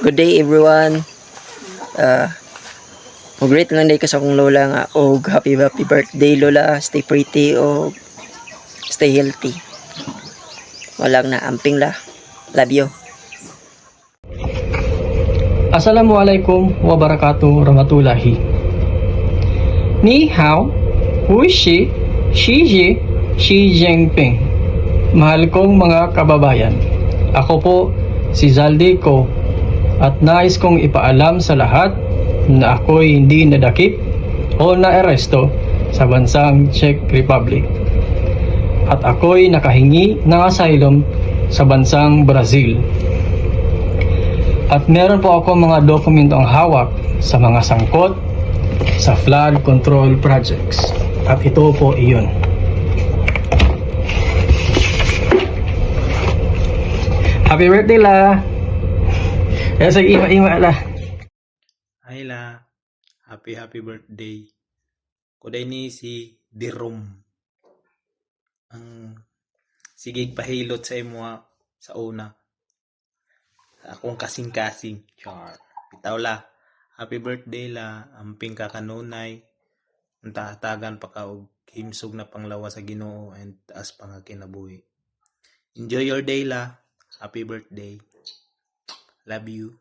Good day everyone. Mag-greet lang day ko sa akong lola nga og happy birthday lola. Stay pretty o stay healthy. Walang naamping la. Love you. Assalamualaikum wabarakatuh warahmatullahi. Ni hao, hui shi, shi ji, Xi Jinping. Mahal kong mga kababayan, ako po si Zaldi Ko at nais kong ipaalam sa lahat na ako'y hindi nadakip o naaresto sa bansang Czech Republic at ako'y nakahingi ng asylum sa bansang Brazil. At meron po ako mga dokumentong hawak sa mga sangkot sa flood control projects. At ito po iyon. Happy birthday la! Sige, ima-ima la. Hi la, happy birthday. Kuday ni si Dirom. Ang sigig pahilot sa imo sa una. Akong kasing-kasing. Char. Bitaw la. Happy birthday la. Amping ka kanunay. Antahatagan pa ka og himsog na panglawa sa Ginoo and taas pa nga kinabuhi. Enjoy your day la. Happy birthday. Love you.